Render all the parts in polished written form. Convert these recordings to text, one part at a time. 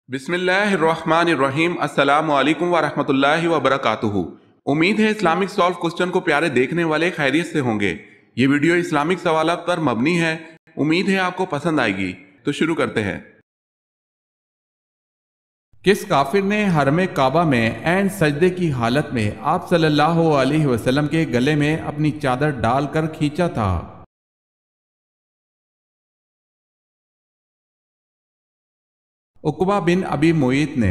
بسم اللہ الرحمن الرحیم۔ السلام علیکم ورحمۃ اللہ وبرکاتہ۔ امید ہے اسلامک سالو کوسچن کو پیارے دیکھنے والے خیریت سے ہوں گے۔ یہ ویڈیو اسلامک سوالات پر مبنی ہے، امید ہے آپ کو پسند آئے گی۔ تو شروع کرتے ہیں۔ کس کافر نے حرم کعبہ میں عین سجدے کی حالت میں آپ صلی اللہ علیہ وسلم کے گلے میں اپنی چادر ڈال کر کھینچا تھا؟ عقبہ بن ابی معیط نے۔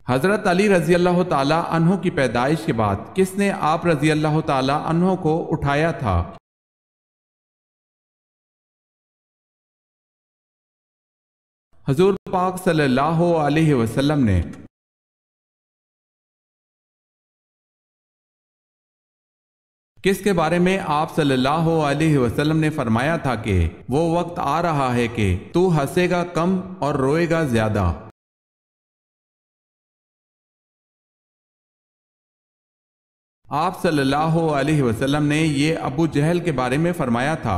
حضرت علی رضی اللہ تعالی عنہ کی پیدائش کے بعد کس نے آپ رضی اللہ تعالی عنہ کو اٹھایا تھا؟ حضور پاک صلی اللہ علیہ وسلم نے۔ کس کے بارے میں آپ صلی اللہ علیہ وسلم نے فرمایا تھا کہ وہ وقت آ رہا ہے کہ تو ہنسے گا کم اور روئے گا زیادہ؟ آپ صلی اللہ علیہ وسلم نے یہ ابو جہل کے بارے میں فرمایا تھا۔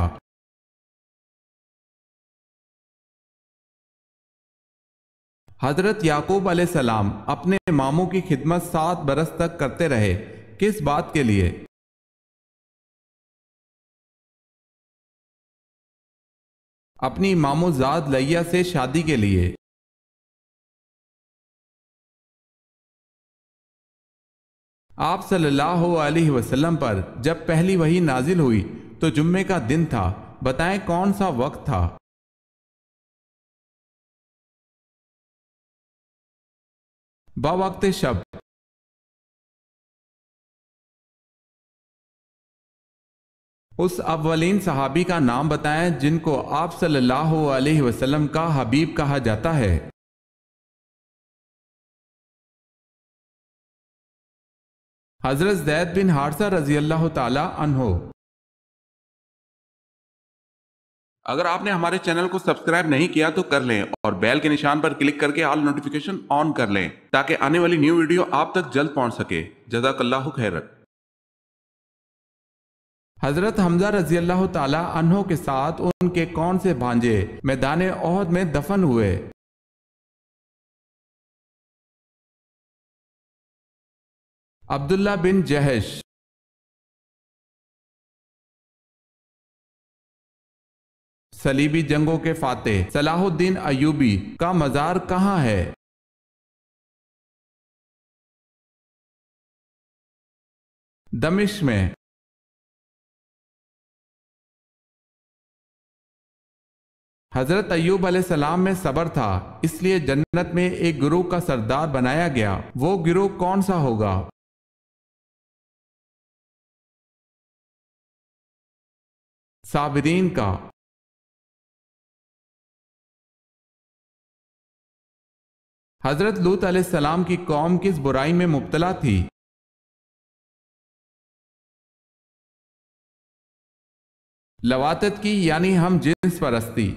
حضرت یعقوب علیہ السلام اپنے ماموں کی خدمت 7 برس تک کرتے رہے، کس بات کے لیے؟ اپنی ماموں زاد لیہ سے شادی کے لیے۔ آپ صلی اللہ علیہ وسلم پر جب پہلی وحی نازل ہوئی تو جمعے کا دن تھا، بتائیں کون سا وقت تھا؟ بوقت شب۔ اس اولین صحابی کا نام بتائیں جن کو آپ صلی اللہ علیہ وسلم کا حبیب کہا جاتا ہے۔ حضرت زید بن حارثہ رضی اللہ تعالی عنہ۔ اگر آپ نے ہمارے چینل کو سبسکرائب نہیں کیا تو کر لیں اور بیل کے نشان پر کلک کر کے آل نوٹیفیکیشن آن کر لیں تاکہ آنے والی نیو ویڈیو آپ تک جلد پہنچ سکے۔ جزاک اللہ خیرت۔ حضرت حمزہ رضی اللہ تعالی عنہ کے ساتھ ان کے کون سے بھانجے میدان احد میں دفن ہوئے؟ عبداللہ بن جہش۔ صلیبی جنگوں کے فاتح صلاح الدین ایوبی کا مزار کہاں ہے؟ دمشق میں۔ حضرت ایوب علیہ السلام میں صبر تھا، اس لیے جنت میں ایک گروہ کا سردار بنایا گیا، وہ گروہ کون سا ہوگا؟ صابرین کا۔ حضرت لوط علیہ السلام کی قوم کس برائی میں مبتلا تھی؟ لواطت کی یعنی ہم جنس پرستی۔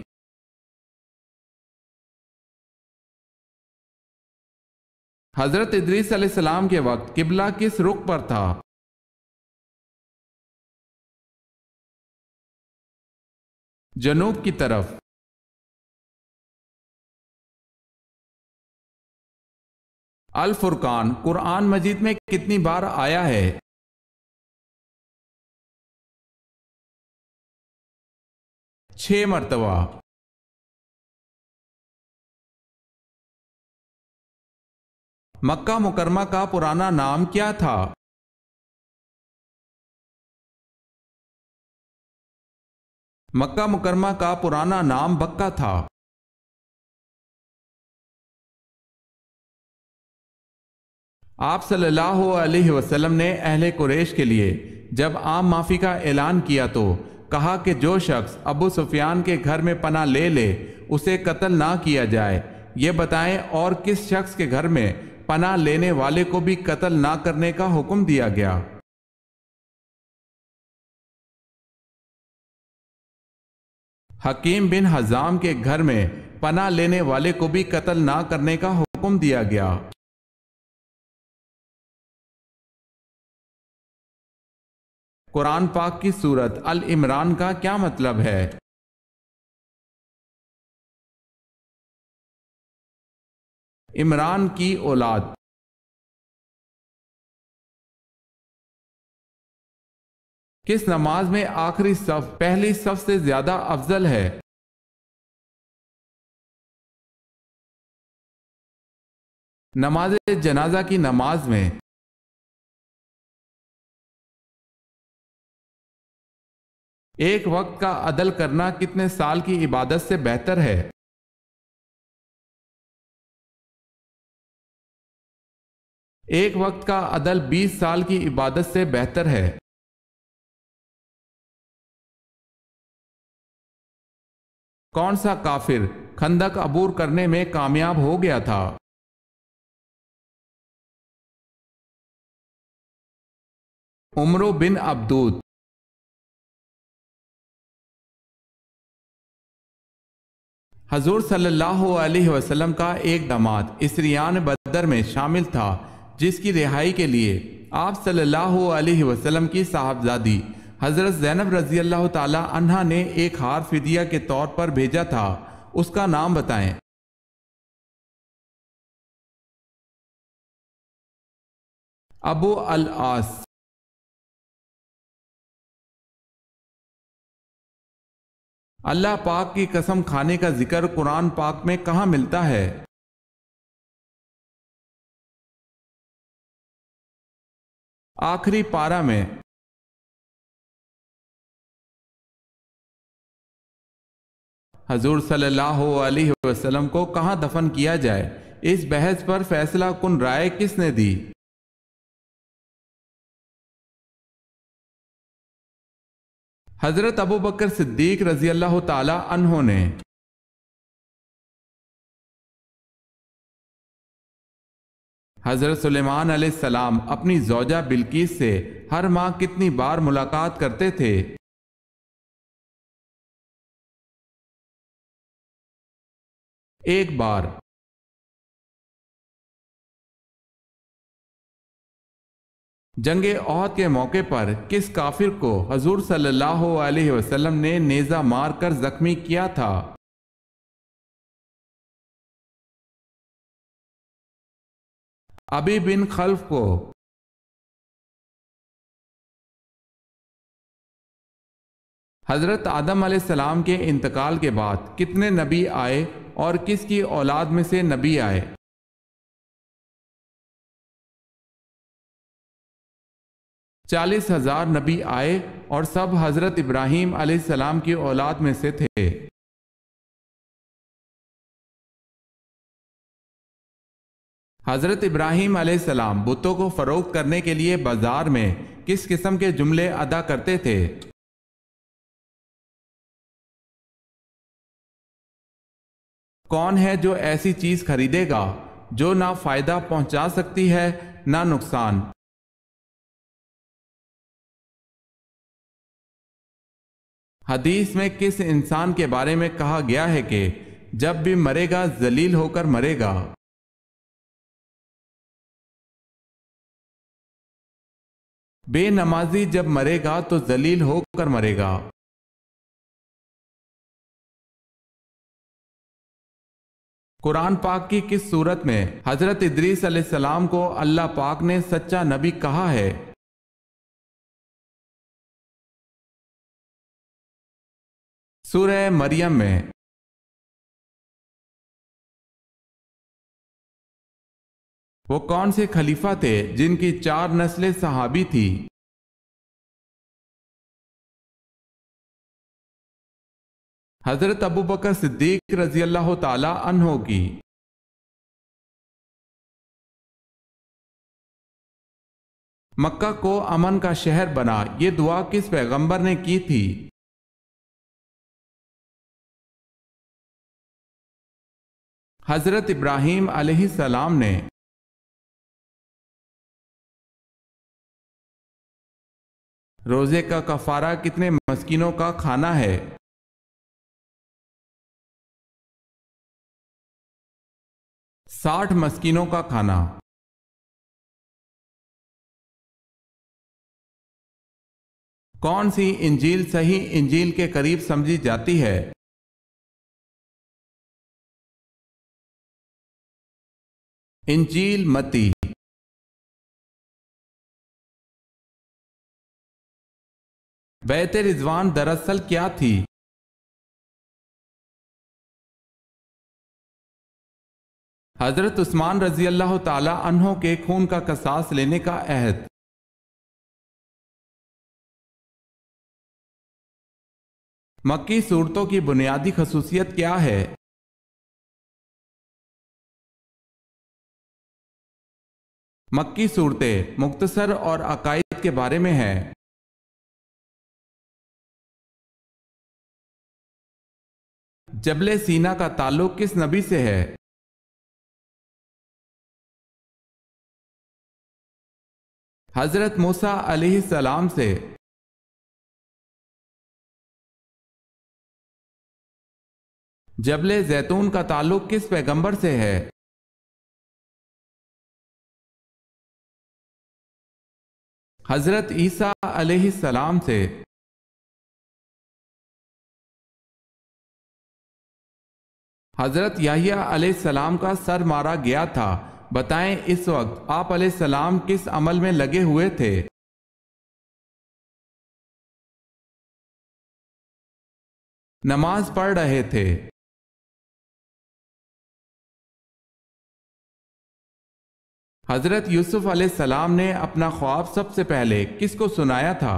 حضرت ادریس علیہ السلام کے وقت قبلہ کس رخ پر تھا؟ جنوب کی طرف۔ الفرقان قرآن مجید میں کتنی بار آیا ہے؟ 6 مرتبہ۔ مکہ مکرمہ کا پرانا نام کیا تھا؟ مکہ مکرمہ کا پرانا نام بکہ تھا۔ آپ صلی اللہ علیہ وسلم نے اہل قریش کے لیے جب عام معافی کا اعلان کیا تو کہا کہ جو شخص ابو سفیان کے گھر میں پناہ لے لے اسے قتل نہ کیا جائے۔ یہ بتائیں اور کس شخص کے گھر میں پناہ لینے والے کو بھی قتل نہ کرنے کا حکم دیا گیا؟ حکیم بن حزام کے گھر میں پناہ لینے والے کو بھی قتل نہ کرنے کا حکم دیا گیا۔ قرآن پاک کی سورت ال عمران کا کیا مطلب ہے؟ عمران کی اولاد۔ کس نماز میں آخری صف پہلی صف سے زیادہ افضل ہے؟ نماز جنازہ کی نماز میں۔ ایک وقت کا عدل کرنا کتنے سال کی عبادت سے بہتر ہے؟ ایک وقت کا عدل 20 سال کی عبادت سے بہتر ہے۔ کون سا کافر خندق عبور کرنے میں کامیاب ہو گیا تھا؟ عمرو بن عبدود۔ حضور صلی اللہ علیہ وسلم کا ایک داماد اسریان بدر میں شامل تھا، جس کی رہائی کے لیے آپ صلی اللہ علیہ وسلم کی صاحبزادی حضرت زینب رضی اللہ تعالی عنہا نے ایک ہار فدیہ کے طور پر بھیجا تھا۔ اس کا نام بتائیں۔ ابو العاص۔ اللہ پاک کی قسم کھانے کا ذکر قرآن پاک میں کہاں ملتا ہے؟ آخری پارہ میں۔ حضور صلی اللہ علیہ وسلم کو کہاں دفن کیا جائے، اس بحث پر فیصلہ کن رائے کس نے دی؟ حضرت ابو بکر صدیق رضی اللہ تعالی عنہ نے۔ حضرت سلیمان علیہ السلام اپنی زوجہ بلقیس سے ہر ماہ کتنی بار ملاقات کرتے تھے؟ ایک بار۔ جنگ احد کے موقع پر کس کافر کو حضور صلی اللہ علیہ وسلم نے نیزہ مار کر زخمی کیا تھا؟ ابی بن خلف کو۔ حضرت آدم علیہ السلام کے انتقال کے بعد کتنے نبی آئے اور کس کی اولاد میں سے نبی آئے؟ 40,000 نبی آئے اور سب حضرت ابراہیم علیہ السلام کی اولاد میں سے تھے۔ حضرت ابراہیم علیہ السلام بتوں کو فروخت کرنے کے لیے بازار میں کس قسم کے جملے ادا کرتے تھے؟ کون ہے جو ایسی چیز خریدے گا جو نہ فائدہ پہنچا سکتی ہے نہ نقصان؟ حدیث میں کس انسان کے بارے میں کہا گیا ہے کہ جب بھی مرے گا ذلیل ہو کر مرے گا؟ بے نمازی جب مرے گا تو ذلیل ہو کر مرے گا۔ قرآن پاک کی کس صورت میں حضرت ادریس علیہ السلام کو اللہ پاک نے سچا نبی کہا ہے؟ سورہ مریم میں۔ وہ کون سے خلیفہ تھے جن کی 4 نسلیں صحابی تھی؟ حضرت ابو بکر صدیق رضی اللہ تعالی عنہ کی۔ مکہ کو امن کا شہر بنا، یہ دعا کس پیغمبر نے کی تھی؟ حضرت ابراہیم علیہ السلام نے۔ روزے کا کفارہ کتنے مسکینوں کا کھانا ہے؟ 60 مسکینوں کا کھانا۔ کون سی انجیل صحیح انجیل کے قریب سمجھی جاتی ہے؟ انجیل متی۔ بیعت رضوان دراصل کیا تھی؟ حضرت عثمان رضی اللہ تعالی عنہ کے خون کا قصاص لینے کا عہد۔ مکی صورتوں کی بنیادی خصوصیت کیا ہے؟ مکی صورتیں مختصر اور عقائد کے بارے میں ہیں۔ جبل سینا کا تعلق کس نبی سے ہے؟ حضرت موسیٰ علیہ السلام سے۔ جبل زیتون کا تعلق کس پیغمبر سے ہے؟ حضرت عیسیٰ علیہ السلام سے۔ حضرت یحییٰ علیہ السلام کا سر مارا گیا تھا، بتائیں اس وقت آپ علیہ السلام کس عمل میں لگے ہوئے تھے؟ نماز پڑھ رہے تھے۔ حضرت یوسف علیہ السلام نے اپنا خواب سب سے پہلے کس کو سنایا تھا؟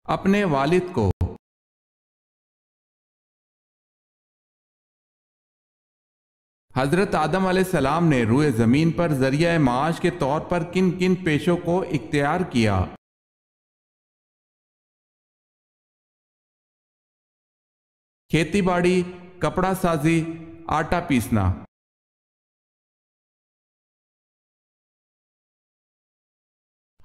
اپنے والد کو۔ حضرت آدم علیہ السلام نے روئے زمین پر ذریعہ معاش کے طور پر کن کن پیشوں کو اختیار کیا؟ کھیتی باڑی، کپڑا سازی، آٹا پیسنا۔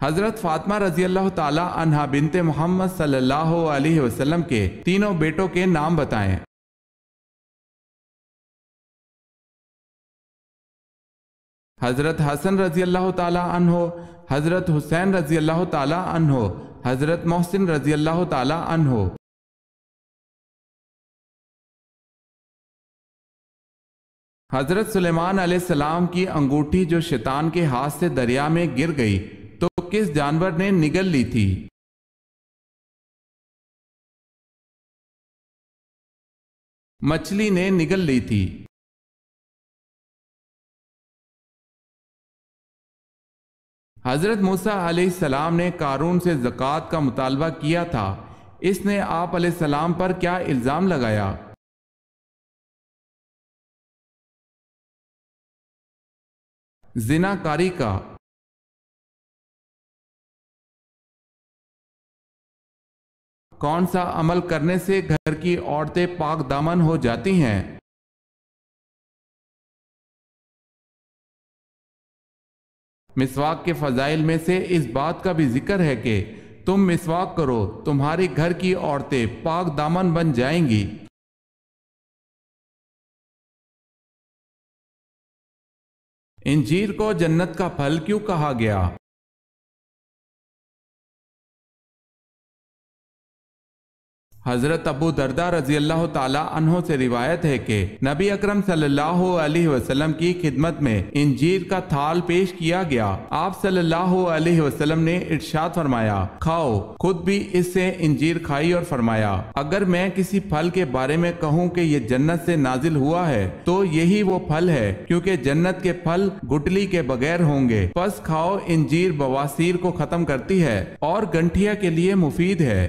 حضرت فاطمہ رضی اللہ تعالی عنہا بنت محمد صلی اللہ علیہ وسلم کے تینوں بیٹوں کے نام بتائیں۔ حضرت حسن رضی اللہ تعالی عنہ، حضرت حسین رضی اللہ تعالی عنہ، حضرت محسن رضی اللہ تعالی عنہ۔ حضرت سلیمان علیہ السلام کی انگوٹھی جو شیطان کے ہاتھ سے دریا میں گر گئی تو کس جانور نے نگل لی تھی؟ مچھلی نے نگل لی تھی۔ حضرت موسیٰ علیہ السلام نے قارون سے زکوٰۃ کا مطالبہ کیا تھا، اس نے آپ علیہ السلام پر کیا الزام لگایا؟ زنا کاری کا۔ کون سا عمل کرنے سے گھر کی عورتیں پاک دامن ہو جاتی ہیں؟ مسواک کے فضائل میں سے اس بات کا بھی ذکر ہے کہ تم مسواک کرو، تمہاری گھر کی عورتیں پاک دامن بن جائیں گی۔ انجیر کو جنت کا پھل کیوں کہا گیا؟ حضرت ابو درداء رضی اللہ تعالی عنہ سے روایت ہے کہ نبی اکرم صلی اللہ علیہ وسلم کی خدمت میں انجیر کا تھال پیش کیا گیا۔ آپ صلی اللہ علیہ وسلم نے ارشاد فرمایا، کھاؤ۔ خود بھی اس سے انجیر کھائی اور فرمایا، اگر میں کسی پھل کے بارے میں کہوں کہ یہ جنت سے نازل ہوا ہے تو یہی وہ پھل ہے، کیونکہ جنت کے پھل گٹلی کے بغیر ہوں گے۔ پس کھاؤ، انجیر بواسیر کو ختم کرتی ہے اور گنٹھیا کے لیے مفید ہے۔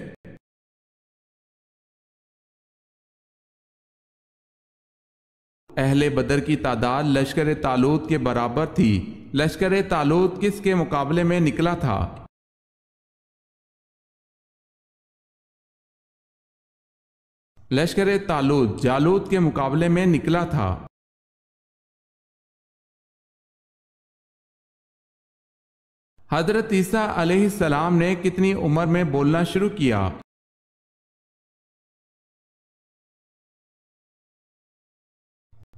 اہل بدر کی تعداد لشکر طالوت کے برابر تھی۔ لشکر طالوت کس کے مقابلے میں نکلا تھا؟ لشکر طالوت جالوت کے مقابلے میں نکلا تھا۔ حضرت عیسیٰ علیہ السلام نے کتنی عمر میں بولنا شروع کیا؟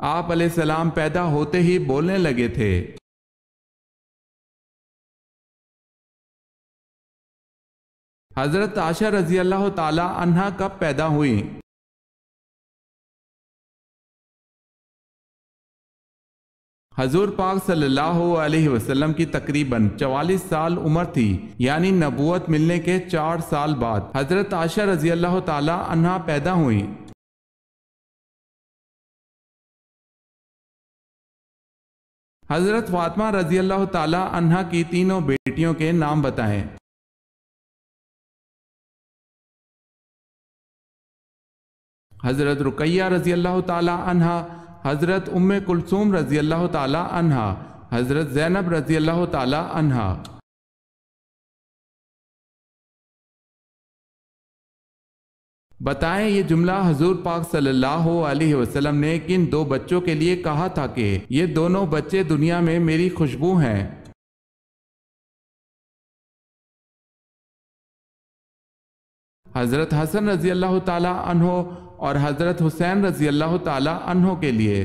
آپ علیہ السلام پیدا ہوتے ہی بولنے لگے تھے۔ حضرت عائشہ رضی اللہ تعالی عنہا کب پیدا ہوئی؟ حضور پاک صلی اللہ علیہ وسلم کی تقریباً 44 سال عمر تھی، یعنی نبوت ملنے کے 4 سال بعد حضرت عائشہ رضی اللہ تعالی عنہا پیدا ہوئیں۔ حضرت فاطمہ رضی اللہ تعالی عنہا کی تینوں بیٹیوں کے نام بتائیں۔ حضرت رقیہ رضی اللہ تعالی عنہا، حضرت ام کلثوم رضی اللہ تعالی عنہا، حضرت زینب رضی اللہ تعالی عنہا۔ بتائیں یہ جملہ حضور پاک صلی اللہ علیہ وسلم نے کن 2 بچوں کے لیے کہا تھا کہ یہ دونوں بچے دنیا میں میری خوشبو ہیں؟ حضرت حسن رضی اللہ تعالی عنہ اور حضرت حسین رضی اللہ تعالی عنہ کے لیے۔